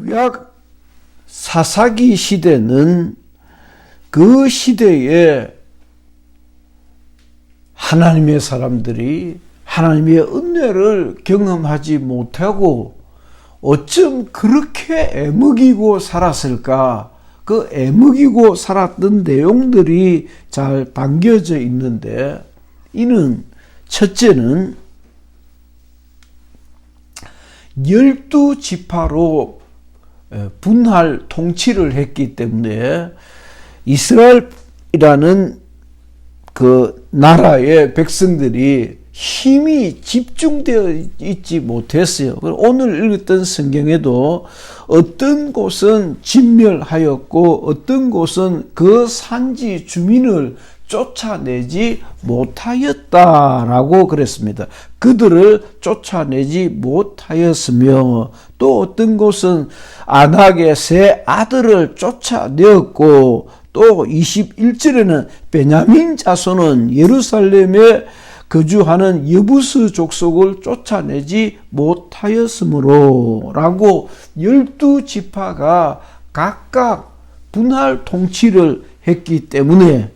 구약 사사기 시대는 그 시대에 하나님의 사람들이 하나님의 은혜를 경험하지 못하고 어쩜 그렇게 애먹이고 살았을까? 그 애먹이고 살았던 내용들이 잘 담겨져 있는데, 이는 첫째는 12지파로 분할 통치를 했기 때문에 이스라엘이라는 그 나라의 백성들이 힘이 집중되어 있지 못했어요. 오늘 읽었던 성경에도 어떤 곳은 진멸하였고 어떤 곳은 그 산지 주민을 쫓아내지 못하였다라고 그랬습니다. 그들을 쫓아내지 못하였으며, 또 어떤 곳은 안악의 세 아들을 쫓아내었고, 또 21절에는 베냐민 자손은 예루살렘에 거주하는 여부스 족속을 쫓아내지 못하였으므로 라고 12지파가 각각 분할 통치를 했기 때문에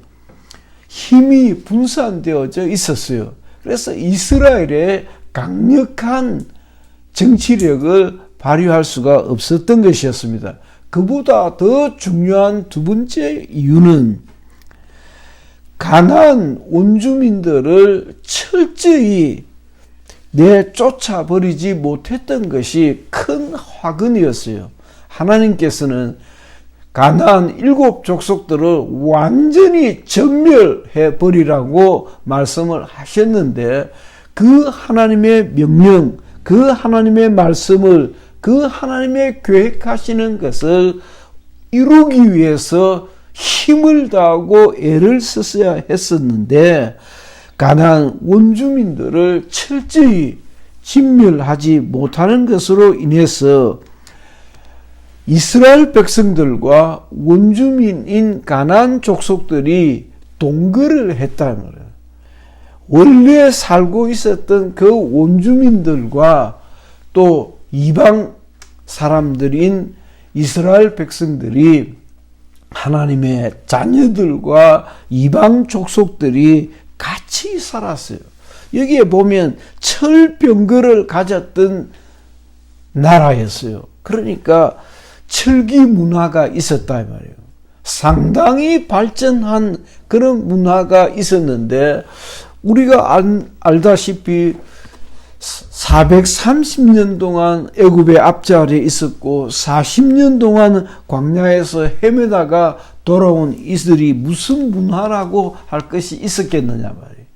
힘이 분산되어져 있었어요. 그래서 이스라엘의 강력한 정치력을 발휘할 수가 없었던 것이었습니다. 그보다 더 중요한 두 번째 이유는 가나안 원주민들을 철저히 내쫓아버리지 못했던 것이 큰 화근이었어요. 하나님께서는 가나안 7족속들을 완전히 전멸해버리라고 말씀을 하셨는데, 그 하나님의 명령, 그 하나님의 말씀을, 그 하나님의 계획하시는 것을 이루기 위해서 힘을 다하고 애를 썼어야 했었는데, 가나안 원주민들을 철저히 진멸하지 못하는 것으로 인해서 이스라엘 백성들과 원주민인 가나안 족속들이 동거를 했다는 거예요. 원래 살고 있었던 그 원주민들과 또 이방 사람들인 이스라엘 백성들이 하나님의 자녀들과 이방 족속들이 같이 살았어요. 여기에 보면 철병거를 가졌던 나라였어요. 그러니까 철기 문화가 있었다 이 말이에요. 상당히 발전한 그런 문화가 있었는데, 우리가 알다시피 430년 동안 애굽의 앞자리에 있었고 40년 동안 광야에서 헤매다가 돌아온 이들이 무슨 문화라고 할 것이 있었겠느냐 말이에요.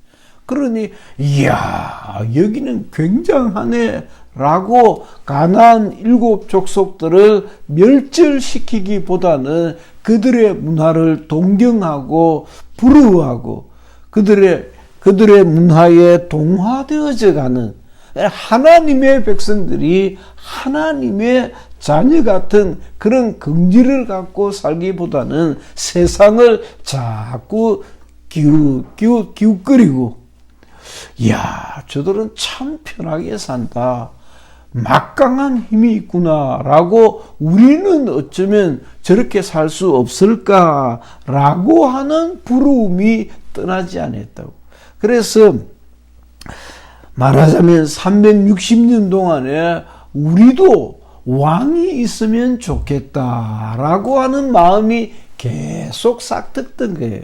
그러니 이야, 여기는 굉장하네 라고 가나안 7족속들을 멸절시키기보다는 그들의 문화를 동경하고 부러워하고 그들의 문화에 동화되어져 가는 하나님의 백성들이 하나님의 자녀 같은 그런 긍지를 갖고 살기보다는 세상을 자꾸 기웃거리고, 이야, 저들은 참 편하게 산다, 막강한 힘이 있구나라고, 우리는 어쩌면 저렇게 살 수 없을까라고 하는 부러움이 떠나지 않았다고. 그래서 말하자면 360년 동안에 우리도 왕이 있으면 좋겠다라고 하는 마음이 계속 싹트던 거예요.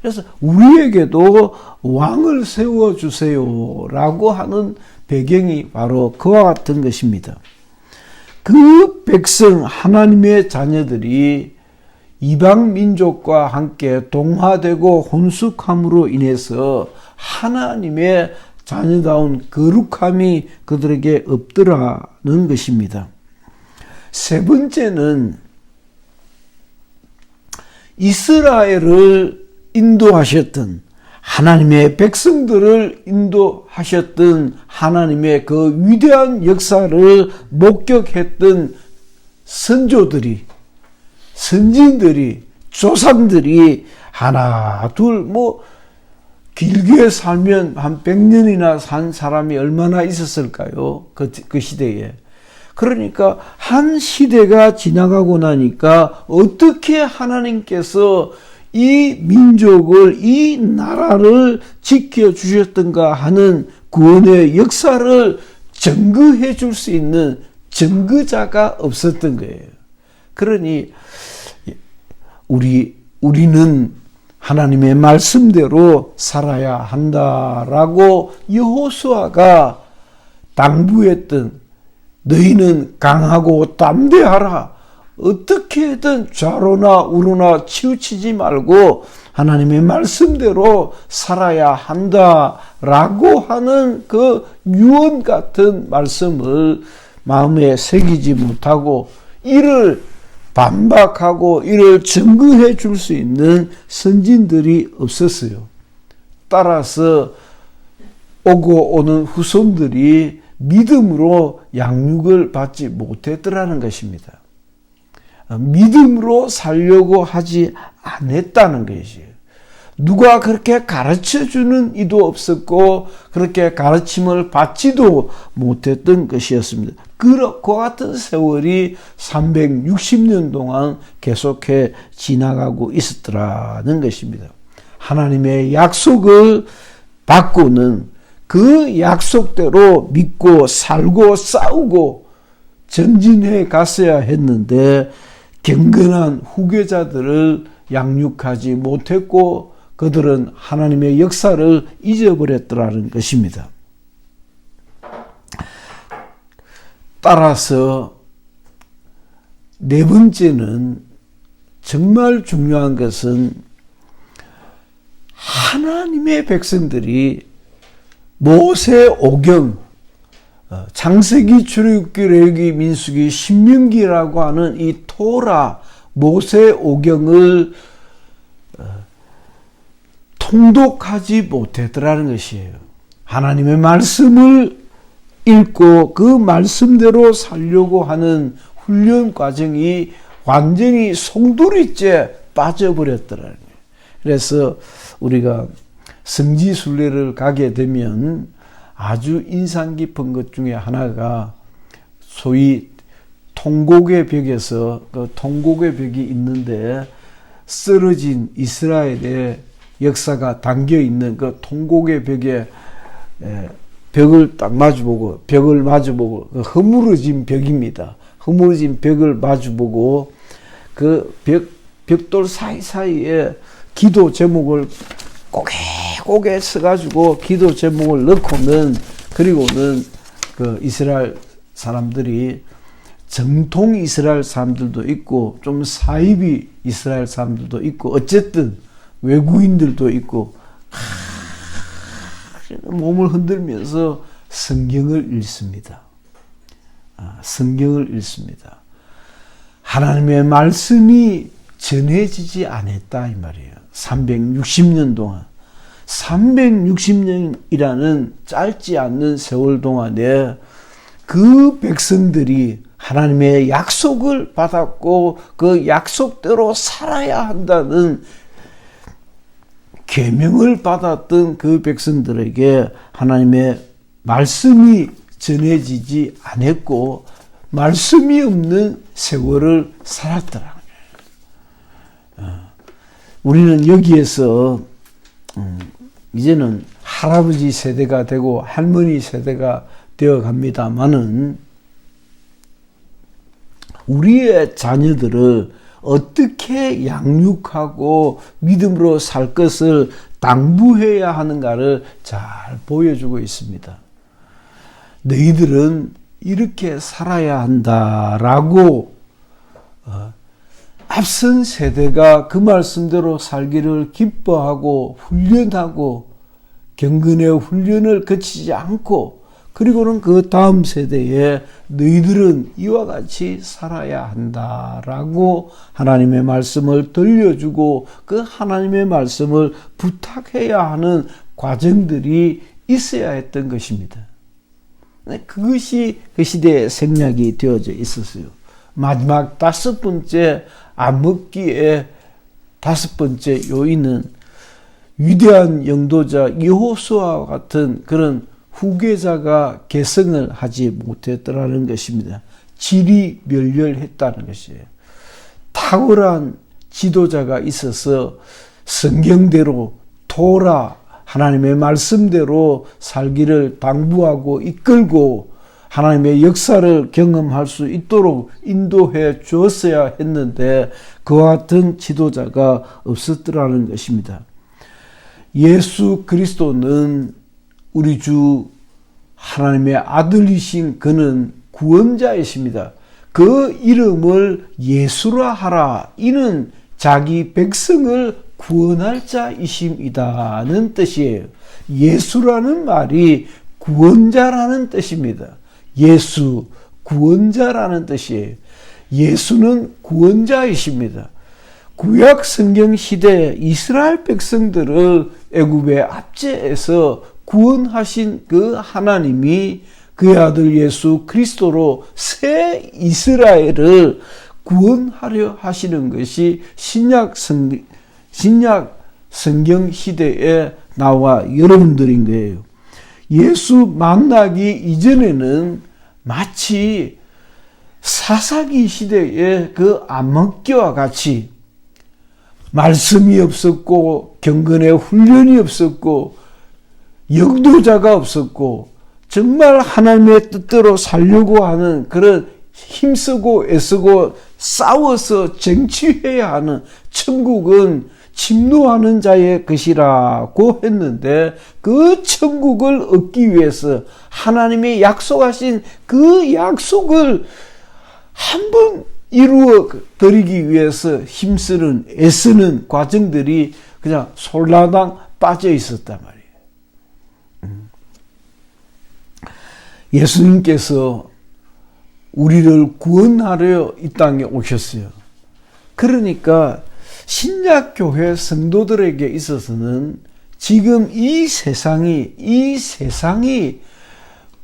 그래서 우리에게도 왕을 세워주세요 라고 하는 배경이 바로 그와 같은 것입니다. 그 백성 하나님의 자녀들이 이방 민족과 함께 동화되고 혼숙함으로 인해서 하나님의 자녀다운 거룩함이 그들에게 없더라는 것입니다. 세 번째는 이스라엘을 인도하셨던, 하나님의 백성들을 인도하셨던 하나님의 그 위대한 역사를 목격했던 선조들이, 선진들이, 조상들이 하나 둘 길게 살면 한 100년이나 산 사람이 얼마나 있었을까요? 그 시대에. 그러니까 한 시대가 지나가고 나니까 어떻게 하나님께서 이 민족을, 이 나라를 지켜주셨던가 하는 구원의 역사를 증거해 줄 수 있는 증거자가 없었던 거예요. 그러니 우리는 하나님의 말씀대로 살아야 한다라고 여호수아가 당부했던, 너희는 강하고 담대하라, 어떻게든 좌로나 우로나 치우치지 말고 하나님의 말씀대로 살아야 한다라고 하는 그 유언 같은 말씀을 마음에 새기지 못하고 이를 반박하고 이를 증거해 줄 수 있는 선진들이 없었어요. 따라서 오고 오는 후손들이 믿음으로 양육을 받지 못했더라는 것입니다. 믿음으로 살려고 하지 않았다는 것이에요. 누가 그렇게 가르쳐주는 이도 없었고 그렇게 가르침을 받지도 못했던 것이었습니다. 그와 같은 세월이 360년 동안 계속해 지나가고 있었더라는 것입니다. 하나님의 약속을 받고는 그 약속대로 믿고 살고 싸우고 전진해 갔어야 했는데 경건한 후계자들을 양육하지 못했고 그들은 하나님의 역사를 잊어버렸더라는 것입니다. 따라서 네 번째는 정말 중요한 것은 하나님의 백성들이 모세오경, 창세기, 출애굽기, 레위기, 민수기, 신명기라고 하는 이 토라 모세오경을 통독하지 못했더라는 것이에요. 하나님의 말씀을 읽고 그 말씀대로 살려고 하는 훈련 과정이 완전히 송두리째 빠져버렸더라는 거예요. 그래서 우리가 성지순례를 가게 되면 아주 인상 깊은 것 중에 하나가 소위 통곡의 벽에서 그 통곡의 벽이 있는데 쓰러진 이스라엘의 역사가 담겨 있는 그 통곡의 벽에 벽을 딱 마주보고 벽을 마주보고 그 허물어진 벽입니다. 허물어진 벽을 마주보고 그 벽돌 사이사이에 기도 제목을 고개 써가지고 기도 제목을 넣고는 그리고는 그 이스라엘 사람들이 정통 이스라엘 사람들도 있고 좀 사이비 이스라엘 사람들도 있고 어쨌든 외국인들도 있고 몸을 흔들면서 성경을 읽습니다. 성경을 읽습니다. 하나님의 말씀이 전해지지 않았다 이 말이에요. 360년 동안 360년이라는 짧지 않는 세월 동안에 그 백성들이 하나님의 약속을 받았고 그 약속대로 살아야 한다는 계명을 받았던 그 백성들에게 하나님의 말씀이 전해지지 않았고 말씀이 없는 세월을 살았더라고요. 우리는 여기에서 이제는 할아버지 세대가 되고 할머니 세대가 되어 갑니다마는 우리의 자녀들을 어떻게 양육하고 믿음으로 살 것을 당부해야 하는가를 잘 보여주고 있습니다. 너희들은 이렇게 살아야 한다라고 앞선 세대가 그 말씀대로 살기를 기뻐하고 훈련하고 경건의 훈련을 거치지 않고 그리고는 그 다음 세대에 너희들은 이와 같이 살아야 한다라고 하나님의 말씀을 들려주고 그 하나님의 말씀을 부탁해야 하는 과정들이 있어야 했던 것입니다. 그것이 그 시대의 생략이 되어져 있었어요. 마지막 다섯 번째 암흑기의 다섯 번째 요인은 위대한 영도자 여호수아와 같은 그런 후계자가 개성을 하지 못했더라는 것입니다. 질이 멸렬했다는 것이에요. 탁월한 지도자가 있어서 성경대로 하나님의 말씀대로 살기를 당부하고 이끌고 하나님의 역사를 경험할 수 있도록 인도해 주었어야 했는데 그와 같은 지도자가 없었더라는 것입니다. 예수 그리스도는 우리 주 하나님의 아들이신 그는 구원자이십니다. 그 이름을 예수라 하라. 이는 자기 백성을 구원할 자이심이다는 뜻이에요. 예수라는 말이 구원자라는 뜻입니다. 예수, 구원자라는 뜻이에요. 예수는 구원자이십니다. 구약 성경 시대 이스라엘 백성들을 애굽의 압제에서 구원하신 그 하나님이 그의 아들 예수 그리스도로 새 이스라엘을 구원하려 하시는 것이 신약 성경 시대에 나와 여러분들인 거예요. 예수 만나기 이전에는 마치 사사기 시대의 그 암흑기와 같이 말씀이 없었고 경건의 훈련이 없었고 영도자가 없었고 정말 하나님의 뜻대로 살려고 하는 그런 힘쓰고 애쓰고 싸워서 쟁취해야 하는 천국은 침노하는 자의 것이라고 했는데 그 천국을 얻기 위해서 하나님이 약속하신 그 약속을 한번 이루어 드리기 위해서 힘쓰는 애쓰는 과정들이 그냥 솔라당 빠져 있었단 말이에요. 예수님께서 우리를 구원하려 이 땅에 오셨어요. 그러니까 신약교회 성도들에게 있어서는 지금 이 세상이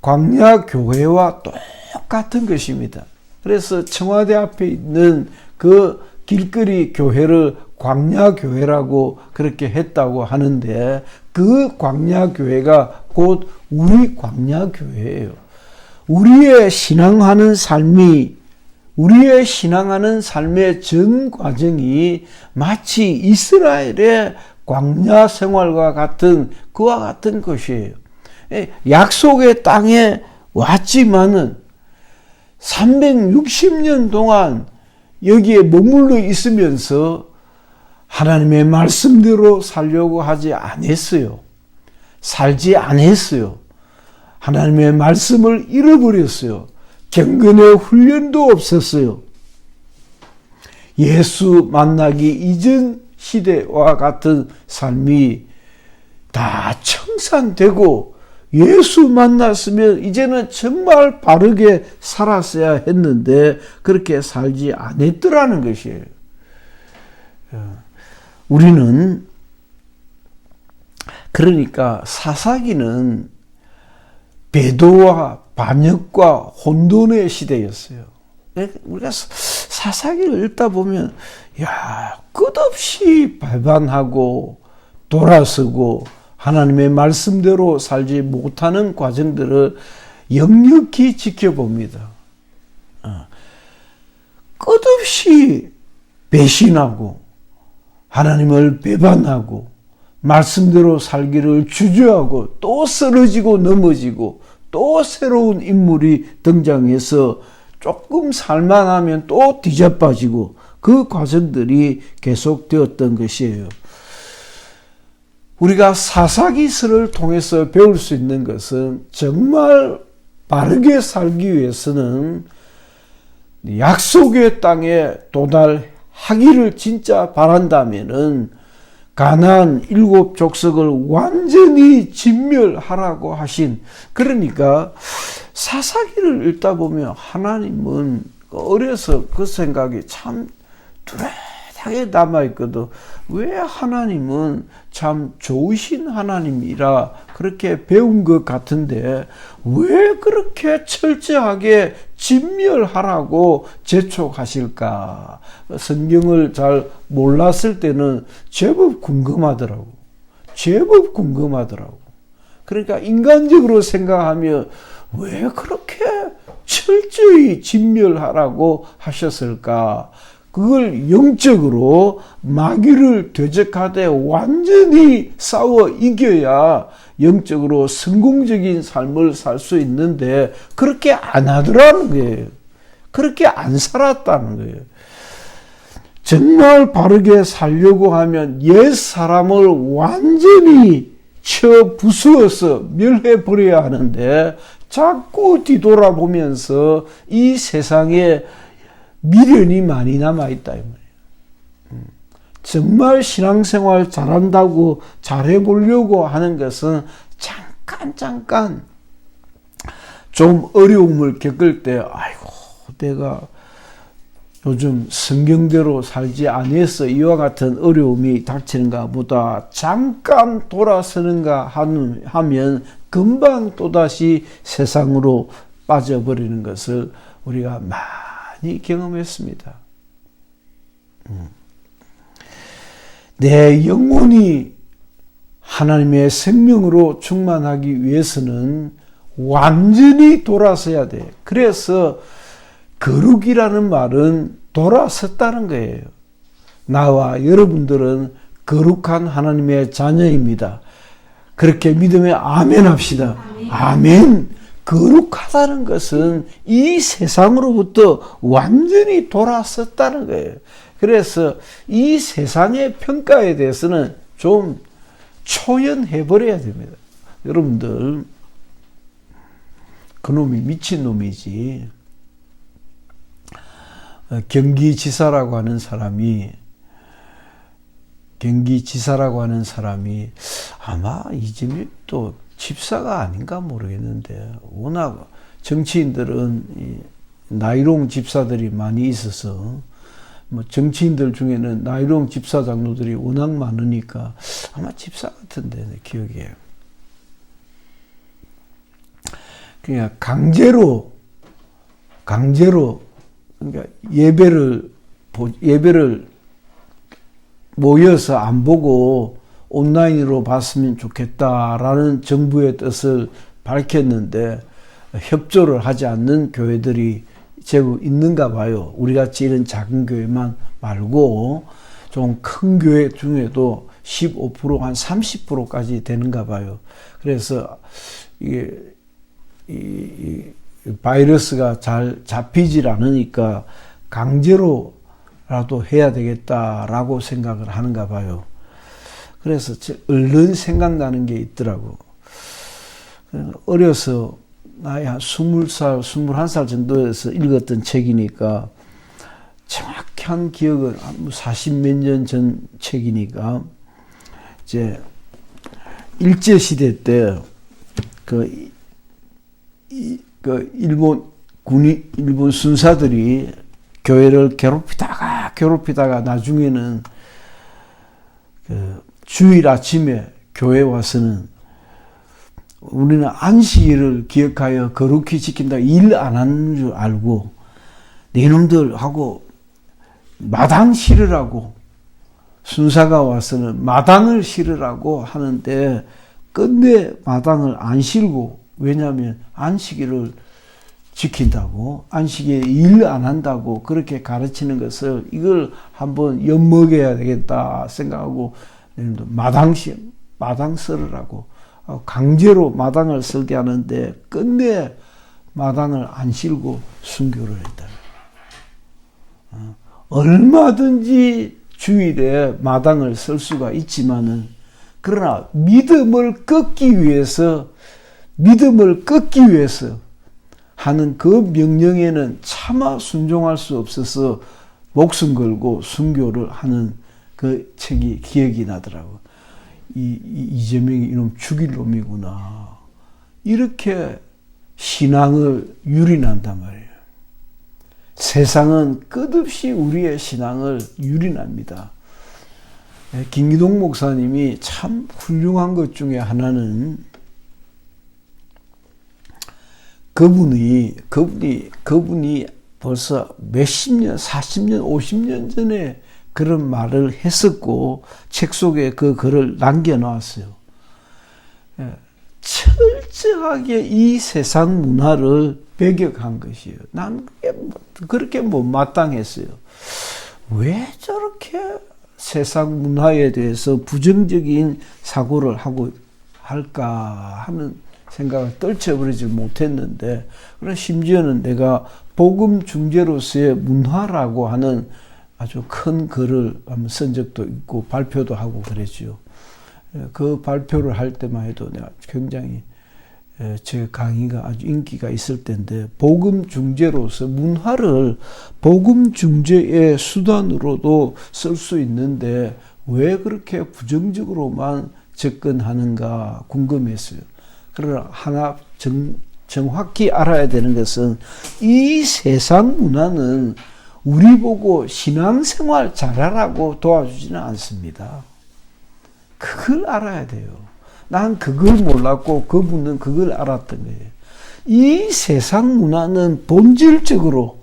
광야교회와 똑같은 것입니다. 그래서 청와대 앞에 있는 그 길거리 교회를 광야교회라고 그렇게 했다고 하는데 그 광야교회가 곧 우리 광야교회예요. 우리의 신앙하는 삶의 전 과정이 마치 이스라엘의 광야 생활과 같은 그와 같은 것이에요. 약속의 땅에 왔지만은 360년 동안 여기에 머물러 있으면서 하나님의 말씀대로 살려고 하지 않았어요. 살지 않았어요. 하나님의 말씀을 잃어버렸어요. 경건의 훈련도 없었어요. 예수 만나기 이전 시대와 같은 삶이 다 청산되고 예수 만났으면 이제는 정말 바르게 살았어야 했는데 그렇게 살지 않았더라는 것이에요. 우리는 그러니까 사사기는 배도와 반역과 혼돈의 시대였어요. 우리가 사사기를 읽다 보면 끝없이 발반하고 돌아서고 하나님의 말씀대로 살지 못하는 과정들을 역력히 지켜봅니다. 끝없이 배신하고 하나님을 배반하고 말씀대로 살기를 주저하고 또 쓰러지고 넘어지고 또 새로운 인물이 등장해서 조금 살만하면 또 뒤자빠지고 그 과정들이 계속되었던 것이에요. 우리가 사사기서를 통해서 배울 수 있는 것은 정말 바르게 살기 위해서는 약속의 땅에 도달하기를 진짜 바란다면은 가나안 7 족속을 완전히 진멸하라고 하신, 그러니까 사사기를 읽다 보면 하나님은 어려서 그 생각이 참 뚜렷하게 남아있거든. 왜 하나님은 참 좋으신 하나님이라 그렇게 배운 것 같은데 왜 그렇게 철저하게 진멸하라고 재촉하실까? 성경을 잘 몰랐을 때는 제법 궁금하더라고. 그러니까 인간적으로 생각하면 왜 그렇게 철저히 진멸하라고 하셨을까? 그걸 영적으로 마귀를 대적하되 완전히 싸워 이겨야 영적으로 성공적인 삶을 살 수 있는데 그렇게 안 하더라는 거예요. 그렇게 안 살았다는 거예요. 정말 바르게 살려고 하면 옛 사람을 완전히 쳐 부수어서 멸해버려야 하는데 자꾸 뒤돌아보면서 이 세상에 미련이 많이 남아있다 이 말이에요. 정말 신앙생활 잘한다고 잘해보려고 하는 것은 잠깐 좀 어려움을 겪을 때 아이고 내가 요즘 성경대로 살지 아니해서 이와 같은 어려움이 닥치는가 보다 잠깐 돌아서는가 하면 금방 또다시 세상으로 빠져버리는 것을 우리가 많이 경험했습니다. 내 영혼이 하나님의 생명으로 충만하기 위해서는 완전히 돌아서야 돼. 그래서 거룩이라는 말은 돌아섰다는 거예요. 나와 여러분들은 거룩한 하나님의 자녀입니다. 그렇게 믿으면 아멘 합시다. 아멘. 거룩하다는 것은 이 세상으로부터 완전히 돌아섰다는 거예요. 그래서 이 세상의 평가에 대해서는 좀 초연해버려야 됩니다. 여러분들, 그놈이 미친놈이지. 경기지사라고 하는 사람이 아마 이재명도 집사가 아닌가 모르겠는데 워낙 정치인들은 나이롱 집사들이 많이 있어서 뭐 정치인들 중에는 나이롱 집사 장로들이 워낙 많으니까 아마 집사 같은데 내 기억에 그냥 강제로 그러니까 예배를 모여서 안 보고 온라인으로 봤으면 좋겠다라는 정부의 뜻을 밝혔는데 협조를 하지 않는 교회들이 제법 있는가 봐요. 우리같이 이런 작은 교회만 말고 좀 큰 교회 중에도 15% 한 30%까지 되는가 봐요. 그래서 이게 이 바이러스가 잘 잡히질 않으니까 강제로라도 해야 되겠다라고 생각을 하는가 봐요. 그래서 얼른 생각나는 게 있더라고. 어려서 나이 한 20살, 21살 정도에서 읽었던 책이니까 정확한 기억은 40몇 년 전 책이니까 이제 일제시대 때 일본 순사들이 교회를 괴롭히다가 나중에는 주일 아침에 교회 와서는 우리는 안식일을 기억하여 거룩히 지킨다 일 안 하는 줄 알고 네놈들하고 마당 실으라고 순사가 와서는 마당을 실으라고 하는데 끝내 마당을 안 실고 왜냐하면 안식일을 지킨다고 안식일에 일 안 한다고 그렇게 가르치는 것을 이걸 한번 엿먹여야 되겠다 생각하고 마당 쓸으라고 강제로 마당을 쓸게 하는데 끝내 마당을 안 실고 순교를 했다. 얼마든지 주일에 마당을 쓸 수가 있지만은 그러나 믿음을 끊기 위해서 하는 그 명령에는 차마 순종할 수 없어서 목숨 걸고 순교를 하는 그 책이 기억이 나더라고. 이재명이 이놈 죽일 놈이구나. 이렇게 신앙을 유린한단 말이에요. 세상은 끝없이 우리의 신앙을 유린합니다. 김기동 목사님이 참 훌륭한 것 중에 하나는 그분이 벌써 몇십 년, 40년, 50년 전에 그런 말을 했었고 책 속에 그 글을 남겨놓았어요. 철저하게 이 세상 문화를 배격한 것이에요. 난 그렇게 마땅했어요. 왜 저렇게 세상 문화에 대해서 부정적인 사고를 하고 할까 하는 생각을 떨쳐버리지 못했는데, 그러나 심지어는 내가 복음 중재로서의 문화라고 하는 아주 큰 글을 한번 쓴 적도 있고 발표도 하고 그랬죠. 그 발표를 할 때만 해도 내가 굉장히 제 강의가 아주 인기가 있을 때인데, 복음 중재로서 문화를 복음 중재의 수단으로도 쓸 수 있는데 왜 그렇게 부정적으로만 접근하는가 궁금했어요. 그러나 하나 정확히 알아야 되는 것은 이 세상 문화는 우리 보고 신앙생활 잘하라고 도와주지는 않습니다. 그걸 알아야 돼요. 난 그걸 몰랐고 그분은 그걸 알았던 거예요. 이 세상 문화는 본질적으로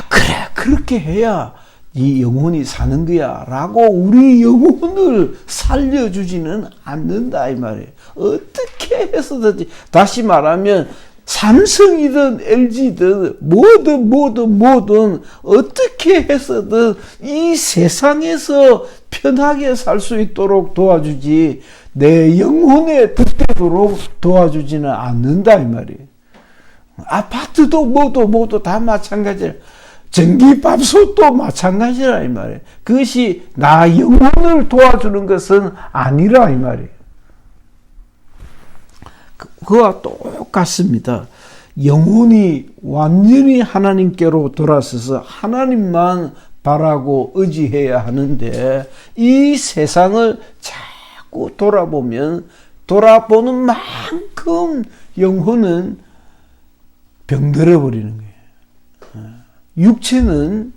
그래 그렇게 해야 이 영혼이 사는 거야 라고 우리 영혼을 살려주지는 않는다 이 말이에요. 어떻게 해서든지, 다시 말하면 삼성이든 LG든 뭐든 어떻게 해서든 이 세상에서 편하게 살 수 있도록 도와주지 내 영혼에 득되도록 도와주지는 않는다 이 말이에요. 아파트도 뭐도 다 마찬가지야. 전기밥솥도 마찬가지라 이 말이에요. 그것이 나 영혼을 도와주는 것은 아니라 이 말이에요. 그와 똑같습니다. 영혼이 완전히 하나님께로 돌아서서 하나님만 바라고 의지해야 하는데, 이 세상을 자꾸 돌아보는 만큼 영혼은 병들어 버리는 거예요. 육체는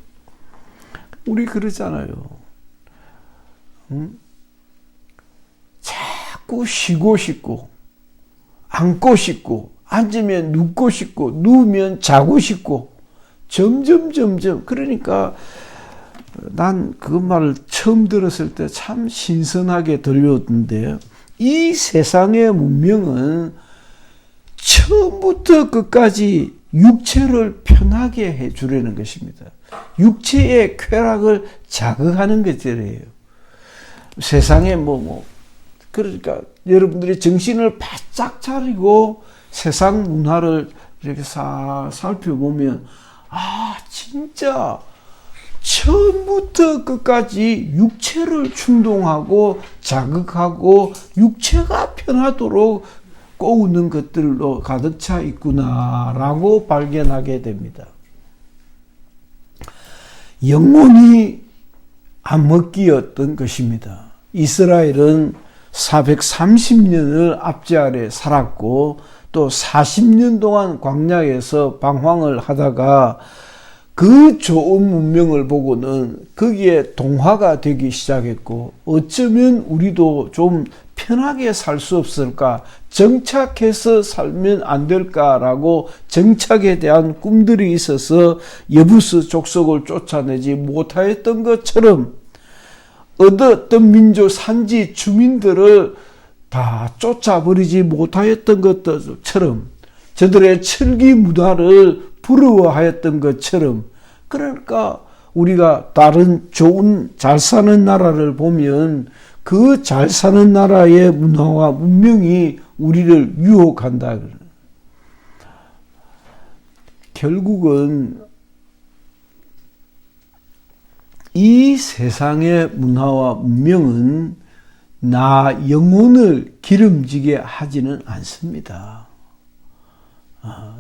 우리 그러잖아요. 자꾸 쉬고 싶고 앉고 싶고 앉으면 눕고 싶고 누우면 자고 싶고 점점 그러니까 난 그 말을 처음 들었을 때 참 신선하게 들렸는데, 이 세상의 문명은 처음부터 끝까지 육체를 편하게 해주려는 것입니다. 육체의 쾌락을 자극하는 것들이에요. 세상에 그러니까 여러분들이 정신을 바짝 차리고 세상 문화를 이렇게 살펴보면, 진짜 처음부터 끝까지 육체를 충동하고 자극하고 육체가 편하도록 꼬우는 것들로 가득 차 있구나라고 발견하게 됩니다. 영혼이 암흑기였던 것입니다. 이스라엘은 430년을 압제 아래 살았고 또 40년 동안 광야에서 방황을 하다가 그 좋은 문명을 보고는 거기에 동화가 되기 시작했고, 어쩌면 우리도 좀 편하게 살 수 없을까, 정착해서 살면 안 될까라고 정착에 대한 꿈들이 있어서 여부스 족속을 쫓아내지 못하였던 것처럼, 어떤 민족 산지 주민들을 다 쫓아버리지 못하였던 것처럼, 저들의 철기 문화를 부러워하였던 것처럼, 그러니까 우리가 다른 좋은 잘 사는 나라를 보면 그 잘 사는 나라의 문화와 문명이 우리를 유혹한다. 결국은 이 세상의 문화와 문명은 나 영혼을 기름지게 하지는 않습니다.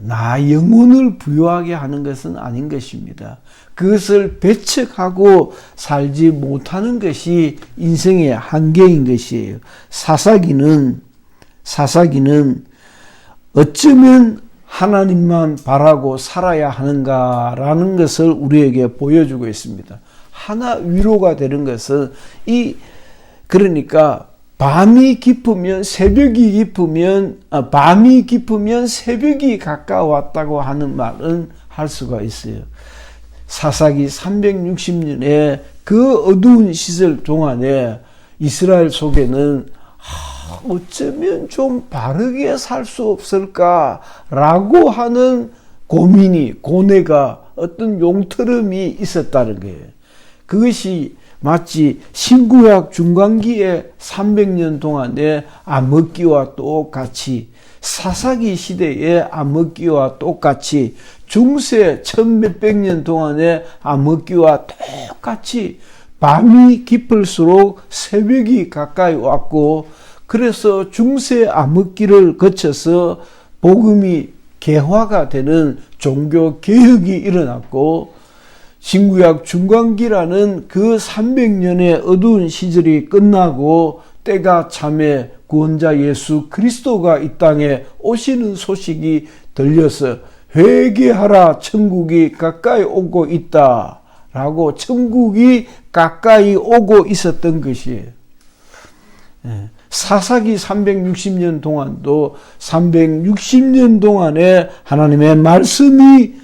나 영혼을 부유하게 하는 것은 아닌 것입니다. 그것을 배척하고 살지 못하는 것이 인생의 한계인 것이에요. 사사기는 어쩌면 하나님만 바라고 살아야 하는가라는 것을 우리에게 보여주고 있습니다. 하나 위로가 되는 것은 그러니까 밤이 깊으면 새벽이 가까웠다고 하는 말은 할 수가 있어요. 사사기 360년에 그 어두운 시절 동안에 이스라엘 속에는 어쩌면 좀 바르게 살 수 없을까라고 하는 고뇌가 어떤 용트름이 있었다는 거예요. 그것이 마치 신구약 중간기에 300년 동안의 암흑기와 똑같이, 사사기 시대의 암흑기와 똑같이, 중세 1000몇백 년 동안의 암흑기와 똑같이 밤이 깊을수록 새벽이 가까이 왔고, 그래서 중세 암흑기를 거쳐서 복음이 개화가 되는 종교 개혁이 일어났고, 신구약 중간기라는 그 300년의 어두운 시절이 끝나고 때가 참에 구원자 예수 그리스도가 이 땅에 오시는 소식이 들려서 회개하라, 천국이 가까이 오고 있다 라고, 천국이 가까이 오고 있었던 것이에요. 사사기 360년 동안도 360년 동안에 하나님의 말씀이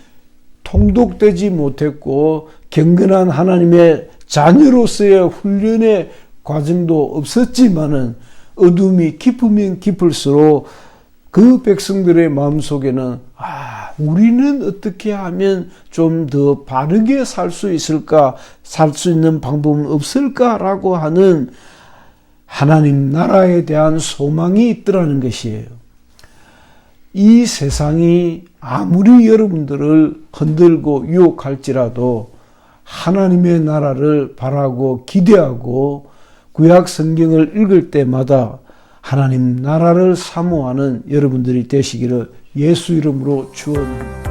통독되지 못했고, 경건한 하나님의 자녀로서의 훈련의 과정도 없었지만은, 어둠이 깊으면 깊을수록 그 백성들의 마음속에는 우리는 어떻게 하면 좀 더 바르게 살 수 있을까, 살 수 있는 방법은 없을까라고 하는 하나님 나라에 대한 소망이 있더라는 것이에요. 이 세상이 아무리 여러분들을 흔들고 유혹할지라도 하나님의 나라를 바라고 기대하고 구약 성경을 읽을 때마다 하나님 나라를 사모하는 여러분들이 되시기를 예수 이름으로 축원합니다.